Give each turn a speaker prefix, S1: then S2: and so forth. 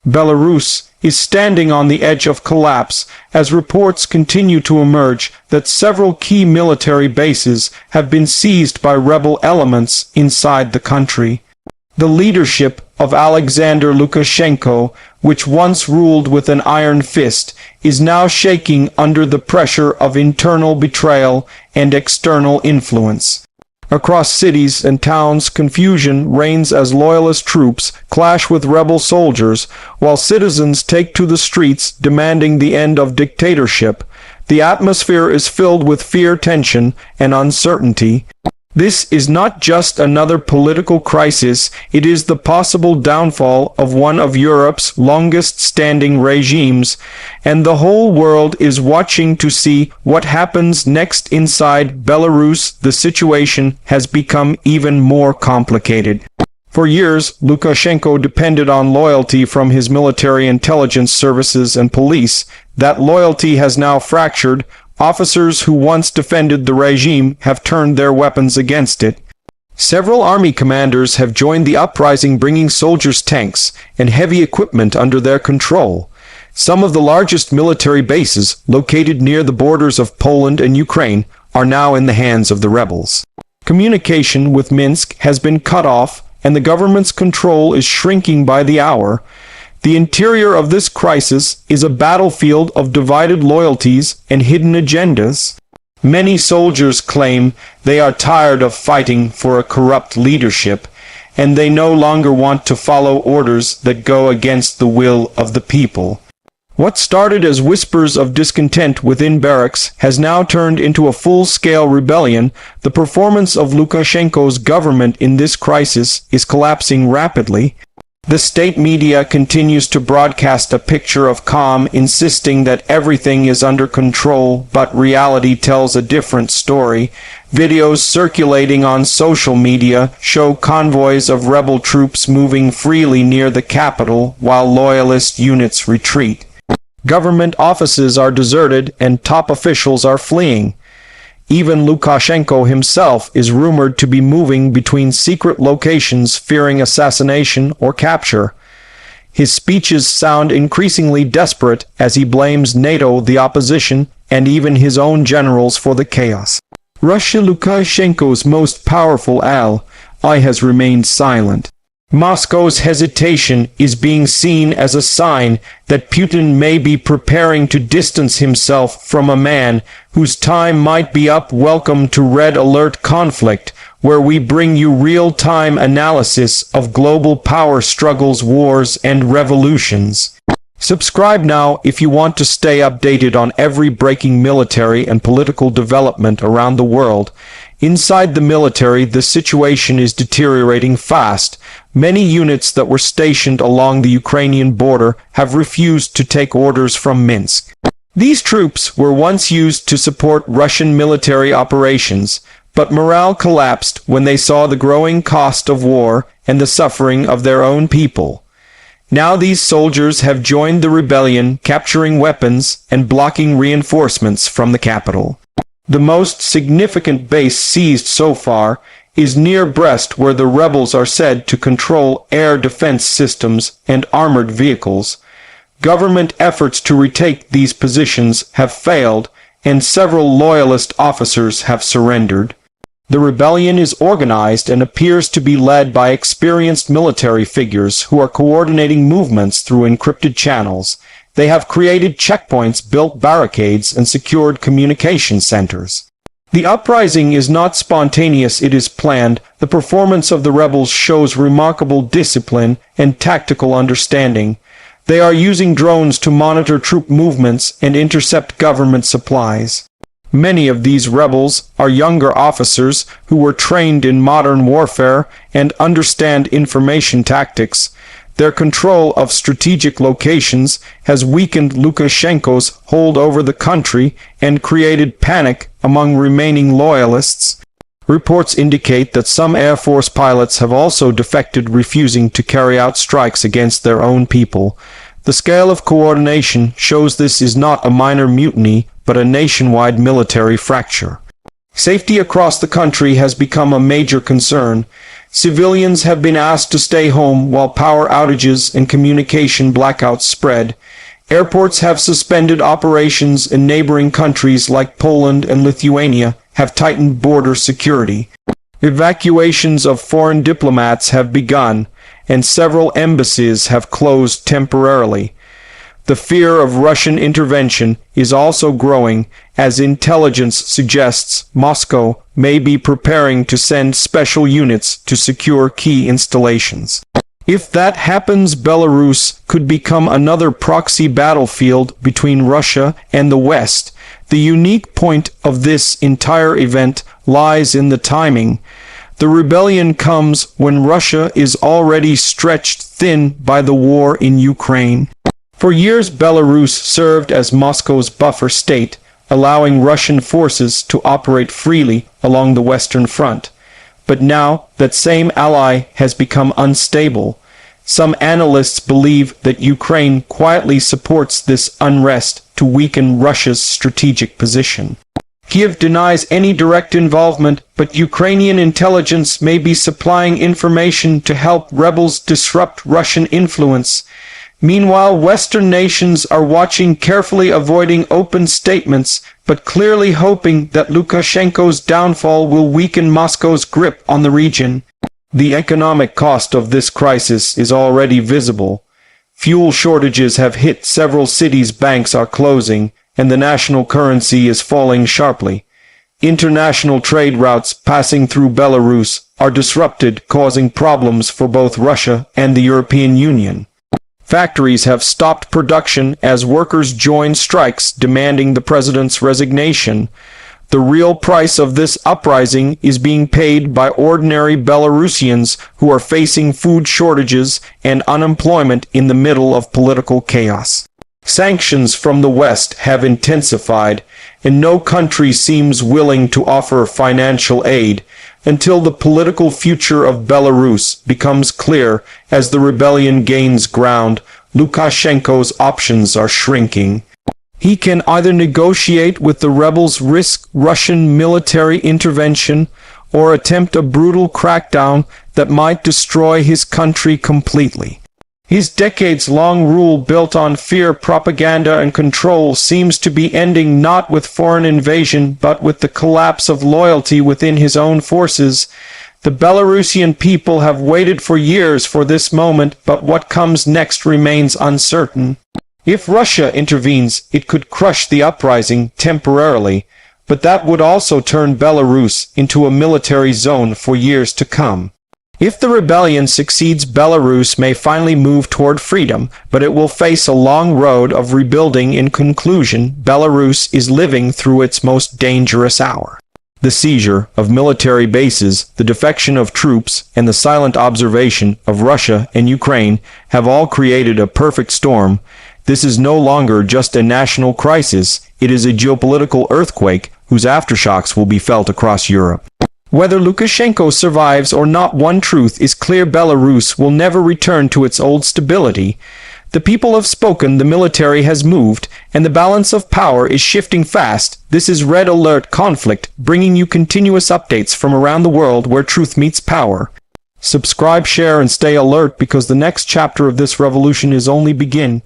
S1: Belarus is standing on the edge of collapse as reports continue to emerge that several key military bases have been seized by rebel elements inside the country. The leadership of Alexander Lukashenko, which once ruled with an iron fist, is now shaking under the pressure of internal betrayal and external influence. Across cities and towns, confusion reigns as loyalist troops clash with rebel soldiers, while citizens take to the streets demanding the end of dictatorship. The atmosphere is filled with fear, tension, and uncertainty. This is not just another political crisis, it is the possible downfall of one of Europe's longest-standing regimes, and the whole world is watching to see what happens next inside Belarus. The situation has become even more complicated. For years, Lukashenko depended on loyalty from his military intelligence services and police. That loyalty has now fractured. Officers who once defended the regime have turned their weapons against it. Several army commanders have joined the uprising, bringing soldiers, tanks, and heavy equipment under their control. Some of the largest military bases, located near the borders of Poland and Ukraine, are now in the hands of the rebels. Communication with Minsk has been cut off, and the government's control is shrinking by the hour. The interior of this crisis is a battlefield of divided loyalties and hidden agendas. Many soldiers claim they are tired of fighting for a corrupt leadership, and they no longer want to follow orders that go against the will of the people. What started as whispers of discontent within barracks has now turned into a full-scale rebellion. The performance of Lukashenko's government in this crisis is collapsing rapidly. The state media continues to broadcast a picture of calm, insisting that everything is under control, but reality tells a different story. Videos circulating on social media show convoys of rebel troops moving freely near the capital while loyalist units retreat. Government offices are deserted and top officials are fleeing. Even Lukashenko himself is rumored to be moving between secret locations, fearing assassination or capture. His speeches sound increasingly desperate as he blames NATO, the opposition, and even his own generals for the chaos. Russia, Lukashenko's most powerful ally, has remained silent. Moscow's hesitation is being seen as a sign that Putin may be preparing to distance himself from a man whose time might be up. Welcome to Red Alert Conflict, where we bring you real-time analysis of global power struggles, wars, and revolutions. Subscribe now if you want to stay updated on every breaking military and political development around the world. Inside the military, the situation is deteriorating fast. Many units that were stationed along the Ukrainian border have refused to take orders from Minsk. These troops were once used to support Russian military operations, but morale collapsed when they saw the growing cost of war and the suffering of their own people. Now these soldiers have joined the rebellion, capturing weapons and blocking reinforcements from the capital. The most significant base seized so far is near Brest, where the rebels are said to control air defense systems and armored vehicles. Government efforts to retake these positions have failed, and several loyalist officers have surrendered. The rebellion is organized and appears to be led by experienced military figures who are coordinating movements through encrypted channels. They have created checkpoints, built barricades, and secured communication centers. The uprising is not spontaneous, it is planned. The performance of the rebels shows remarkable discipline and tactical understanding. They are using drones to monitor troop movements and intercept government supplies. Many of these rebels are younger officers who were trained in modern warfare and understand information tactics. Their control of strategic locations has weakened Lukashenko's hold over the country and created panic among remaining loyalists. Reports indicate that some Air Force pilots have also defected, refusing to carry out strikes against their own people. The scale of coordination shows this is not a minor mutiny, but a nationwide military fracture. Safety across the country has become a major concern. Civilians have been asked to stay home while power outages and communication blackouts spread. Airports have suspended operations, and neighboring countries like Poland and Lithuania have tightened border security. Evacuations of foreign diplomats have begun, and several embassies have closed temporarily. The fear of Russian intervention is also growing, as intelligence suggests Moscow may be preparing to send special units to secure key installations. If that happens, Belarus could become another proxy battlefield between Russia and the West. The unique point of this entire event lies in the timing. The rebellion comes when Russia is already stretched thin by the war in Ukraine. For years, Belarus served as Moscow's buffer state, allowing Russian forces to operate freely along the Western Front. But now that same ally has become unstable. Some analysts believe that Ukraine quietly supports this unrest to weaken Russia's strategic position. Kiev denies any direct involvement, but Ukrainian intelligence may be supplying information to help rebels disrupt Russian influence. Meanwhile, Western nations are watching carefully, avoiding open statements, but clearly hoping that Lukashenko's downfall will weaken Moscow's grip on the region. The economic cost of this crisis is already visible. Fuel shortages have hit several cities, banks are closing, and the national currency is falling sharply. International trade routes passing through Belarus are disrupted, causing problems for both Russia and the European Union. Factories have stopped production as workers join strikes demanding the president's resignation. The real price of this uprising is being paid by ordinary Belarusians who are facing food shortages and unemployment in the middle of political chaos. Sanctions from the West have intensified, and no country seems willing to offer financial aid until the political future of Belarus becomes clear. As the rebellion gains ground, Lukashenko's options are shrinking. He can either negotiate with the rebels, risk Russian military intervention, or attempt a brutal crackdown that might destroy his country completely. His decades-long rule built on fear, propaganda, and control seems to be ending not with foreign invasion but with the collapse of loyalty within his own forces. The Belarusian people have waited for years for this moment, but what comes next remains uncertain. If Russia intervenes, it could crush the uprising temporarily, but that would also turn Belarus into a military zone for years to come. If the rebellion succeeds, Belarus may finally move toward freedom, but it will face a long road of rebuilding. In conclusion, Belarus is living through its most dangerous hour. The seizure of military bases, the defection of troops, and the silent observation of Russia and Ukraine have all created a perfect storm. This is no longer just a national crisis, it is a geopolitical earthquake whose aftershocks will be felt across Europe. Whether Lukashenko survives or not, one truth is clear: Belarus will never return to its old stability. The people have spoken, the military has moved, and the balance of power is shifting fast. This is Red Alert Conflict, bringing you continuous updates from around the world where truth meets power. Subscribe, share, and stay alert, because the next chapter of this revolution is only beginning.